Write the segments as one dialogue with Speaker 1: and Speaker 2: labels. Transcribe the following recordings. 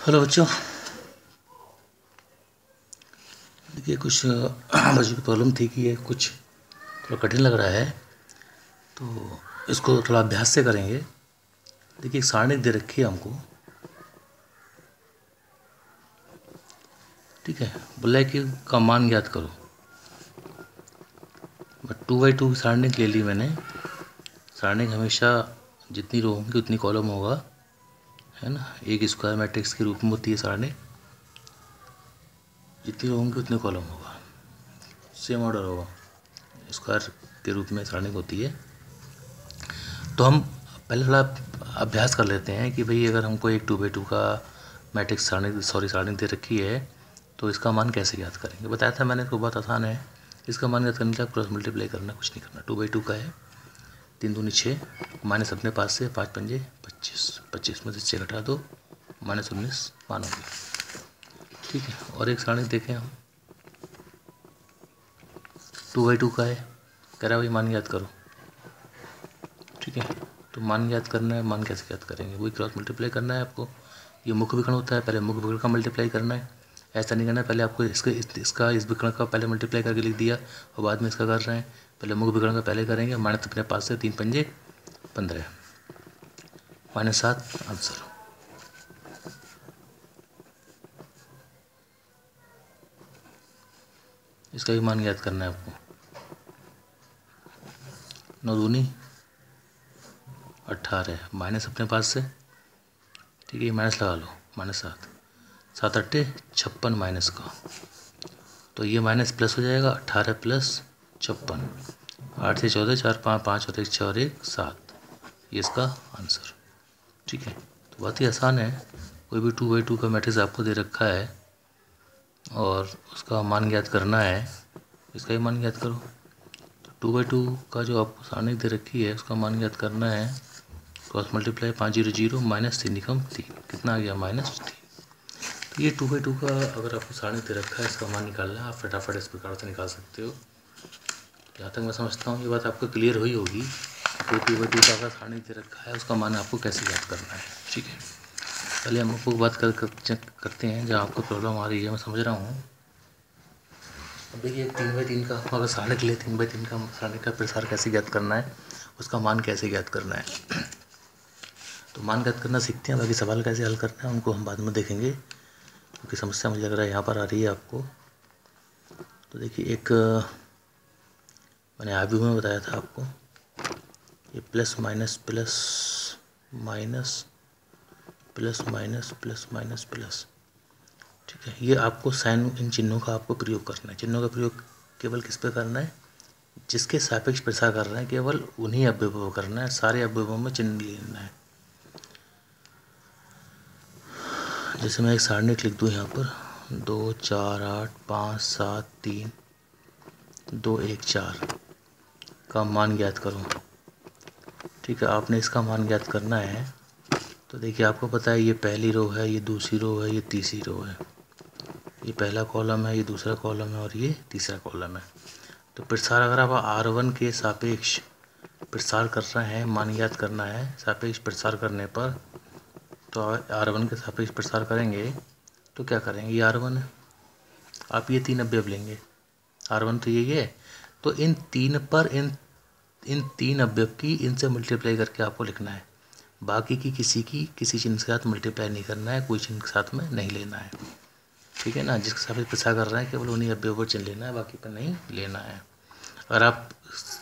Speaker 1: Hello बच्चों। देखिए कुछ बच्चों की प्रॉब्लम थी कि ये कुछ थोड़ा कठिन लग रहा है, तो इसको थोड़ा अभ्यास से करेंगे। देखिए एक सारणी दे रखी है हमको, ठीक है। बोला है कि का मान ज्ञात करो। बट 2x2 की सारणी ले ली मैंने। सारणी हमेशा जितनी रो होंगी उतनी कॉलम होगा, है ना। एक स्क्वायर मैट्रिक्स के रूप में होती है सारणी, जितनी रो होंगी उतनी कॉलम होगा, सेम ऑर्डर होगा। स्क्वायर के रूप में सारणी होती है। तो हम पहले थोड़ा अभ्यास कर लेते हैं कि भाई अगर हमको एक 2x2 का मैट्रिक्स सारणी दे रखी है तो इसका मान कैसे ज्ञात करेंगे। बताया था मैंने, इसको बहुत आसान है। इसका मान ज्ञात करने के लिए क्रॉस मल्टीप्लाई करना, कुछ नहीं करना। 2x2 का है, 3 दूनी 6, माइनस अपने पास से 5 पंजे 25, 25 में से 6 घटा दो, -19 मानोगे, ठीक है। और एक सारणी देखें हम, 2x2 का है, कह रहा है भाई मान ज्ञात करो, ठीक है। तो मान ज्ञात करना है, मान कैसे ज्ञात करेंगे, वही क्रॉस मल्टीप्लाई करना है आपको। ये मुख्य विकर्ण होता है, पहले मुख्य विकर्ण का मल्टीप्लाई करना है। ऐसा नहीं करना है पहले आपको इसका इस विकर्ण का पहले मल्टीप्लाई करके लिख दिया और बाद में इसका कर रहे हैं। पहले मुख्य विकर्ण का पहले करेंगे, माइनस अपने पास से 3 पंजे 15, -7 आंसर। इसका भी मान ज्ञात करना है आपको। 9 दूनी 18, माइनस अपने पास से, ठीक है, माइनस लगा लो, -7, 7 8 56 माइनस का, तो ये माइनस प्लस हो जाएगा, 18 प्लस 56, 8 से 14, 4 5 5 और 1 6 और 1 7, ये इसका आंसर, ठीक है। तो बहुत ही आसान है। कोई भी 2x2 का मैट्रिक्स आपको दे रखा है और उसका मान ज्ञात करना है, इसका ही मान ज्ञात करो। तो 2x2 का जो आपको सारणी दे रखी है उसका मान ज्ञात करना है। क्रॉस मल्टीप्लाई 5 0 0 -3 × 3, कितना आ गया -3। तो ये 2x2 का अगर आपको सारणी दे रखा है, इसका मान निकालना है, आप फटाफट इस प्रकार से निकाल सकते हो। जहाँ तक मैं समझता हूँ ये बात आपको क्लियर हुई होगी। 2x2 का अगर सारणी दे रखा है उसका मान आपको कैसे ज्ञात करना है, ठीक है। पहले हम आपको बात करते हैं जहाँ आपको प्रॉब्लम आ रही है, मैं समझ रहा हूँ। अब देखिए 3x3 का अगर सारणी के लिए 3x3 का सारणी का प्रसार कैसे ज्ञात करना है, उसका मान कैसे ज्ञात करना है। तो मान ज्ञात करना सीखते हैं, बाकी सवाल कैसे हल करना है उनको हम बाद में देखेंगे, क्योंकि समस्या मुझे लग रहा है यहाँ पर आ रही है आपको। तो देखिए एक मैंने आगे में बताया था आपको, ये plus minus plus minus plus minus plus minus plus, ठीक है। ये आपको साइन, इन चिन्हों का आपको प्रयोग करना है। चिन्हों का प्रयोग केवल किस पे करना है, जिसके सापेक्ष प्रसार कर रहे हैं, केवल उन्हीं अवयवों को करना है, सारे अवयवों में चिन्ह लेना है। जैसे मैं एक सारणी लिख दूँ यहाँ पर, 2 4 8 5 7 3 2 1 4 का मान ज्ञात करो, ठीक है। आपने इसका मान ज्ञात करना है। तो देखिए आपको पता है ये पहली रो है, ये दूसरी रो है, ये तीसरी रो है, ये पहला कॉलम है, ये दूसरा कॉलम है और ये तीसरा कॉलम है। तो प्रसार अगर आप R1 के सापेक्ष प्रसार कर रहे हैं, मान ज्ञात करना है सापेक्ष प्रसार करने पर, तो R1 के सापेक्ष प्रसार करेंगे तो क्या करेंगे, ये R1 है, आप ये 3 अवयव लेंगे, R1 तो यही है। तो इन 3 पर इन 3 अवयव की इनसे मल्टीप्लाई करके आपको लिखना है। बाकी की किसी चिन्ह के साथ मल्टीप्लाई नहीं करना है, कोई चिन्ह के साथ में नहीं लेना है, ठीक है ना। जिसके सापेक्ष प्रसार कर रहे हैं केवल उन्हीं अवयव पर चिन्ह लेना है, बाकी पर नहीं लेना है। अगर आप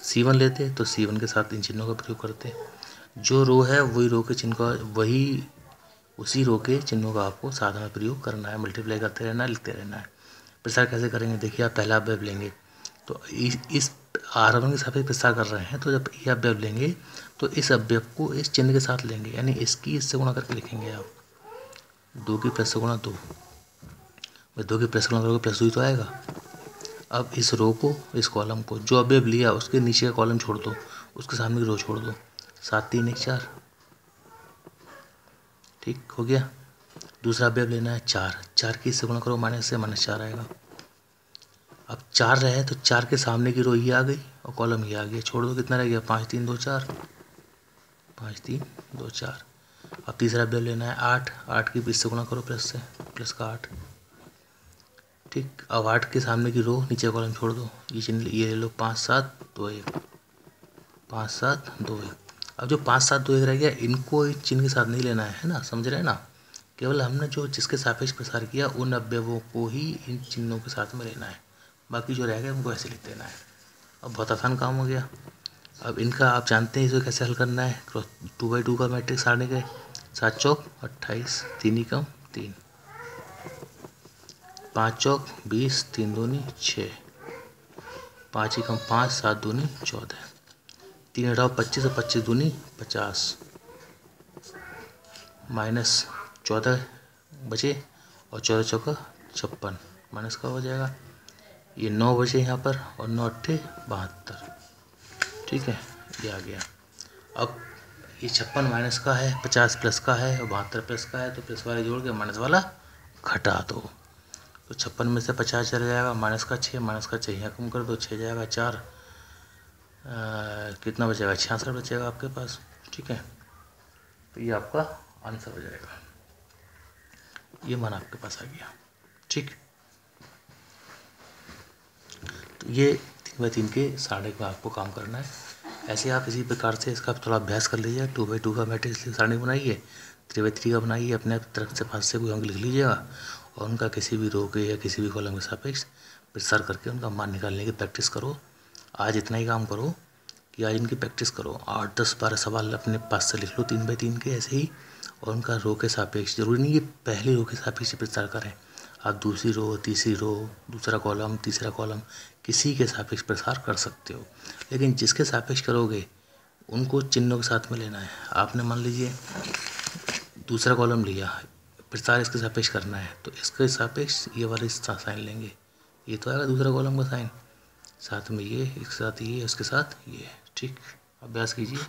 Speaker 1: C1 लेते तो C1 के साथ इन चिन्हों का प्रयोग करते। जो रो है वही रो के चिन्ह का उसी रो के चिन्हों का आपको साथ में प्रयोग करना है, मल्टीप्लाई करते रहना है, लिखते रहना है। प्रसार कैसे करेंगे, देखिए आप पहला अवयव लेंगे तो इस R1 के सापेक्ष प्रसार कर रहे हैं, तो जब ये अवयव लेंगे तो इस अवयव को इस चिन्ह के साथ लेंगे, यानी इसकी इससे गुणा करके लिखेंगे आप। 2 की प्लस से गुणा 2, 2 की प्लस गुणा करोगे प्लस 2 ही तो आएगा। अब इस रो को, इस कॉलम को, जो अवयव लिया उसके नीचे का कॉलम छोड़ दो, उसके सामने की रो छोड़ दो, 7 3 1 4, ठीक हो गया। दूसरा अवयव लेना है 4, 4 की इससे गुणा करो, माइनस से -4 आएगा। अब 4 रहे तो 4 के सामने की रो ये आ गई और कॉलम ये आ गया, छोड़ दो, कितना रह गया, 5 3 2 4, 5 3 2 4। अब तीसरा अवयव लेना है 8, 8 की 20 से गुणा करो प्लस से, प्लस का 8। ठीक, अब 8 के सामने की रो नीचे कॉलम छोड़ दो, ये चिन्ह ये ले लो 5 7 2 1, 5 7 2 1। अब जो 5 7 2 1 रह गया, इनको इस चिन्ह के साथ नहीं लेना है ना, समझ रहे हैं ना। केवल हमने जो जिसके सापेक्ष प्रसार किया उन अवयवों को ही इन चिन्हों के साथ में लेना है, बाकी जो रह गया उनको ऐसे लिख देना है। अब बहुत आसान काम हो गया। अब इनका आप जानते हैं इसे कैसे हल करना है। 2×2 का मैट्रिक्स सारणी के 7 चौक 28, 3 एकम 3, 5 चौक 20, 3 दूनी 6, 5 एकम 5, 7 दूनी 14, 3 घटाओ 25 और 25 दूनी 50, माइनस 14 बचे और 14 चौका 56, माइनस का हो जाएगा। ये 9 बचे यहाँ पर और 9 अट्ठे 72। ठीक है, ये आ गया। अब ये 56 माइनस का है, 50 प्लस का है और 72 प्लस का है, तो प्लस वाले जोड़ के माइनस वाला घटा दो। तो 56 में से 50 चला जाएगा, माइनस का 6, माइनस का 6 यहाँ कम कर दो, 6 जाएगा 4, कितना बचेगा 66 बचेगा आपके पास। ठीक है, तो ये आपका आंसर हो जाएगा, ये मान आपके पास आ गया। ठीक, तो ये 3×3 के सारणी का आपको काम करना है। ऐसे आप इसी प्रकार से इसका थोड़ा अभ्यास कर लीजिए। 2×2 का मैट्रिक्स सारणी बनाइए, 3×3 का बनाइए, अपने तरफ से 5 से कोई अंक लिख लीजिएगा और उनका किसी भी रो के या किसी भी कॉलम के सापेक्ष विस्तार करके उनका मान निकालने की प्रैक्टिस करो। आज इतना ही काम करो कि आज इनकी प्रैक्टिस करो। 8 10 12 सवाल अपने पास से लिख लो 3×3 के ऐसे ही, और उनका रो के सापेक्ष, जरूरी नहीं है पहले रो के सापेक्ष विस्तार करें, आप दूसरी रो, तीसरी रो, दूसरा कॉलम, तीसरा कॉलम, किसी के सापेक्ष प्रसार कर सकते हो, लेकिन जिसके सापेक्ष करोगे उनको चिन्हों के साथ में लेना है। आपने मान लीजिए दूसरा कॉलम लिया, प्रसार इसके सापेक्ष करना है, तो इसके सापेक्ष ये वाले साइन लेंगे, ये तो आएगा दूसरा कॉलम का साइन, साथ में ये, एक साथ ये, उसके साथ ये। ठीक, अभ्यास कीजिए।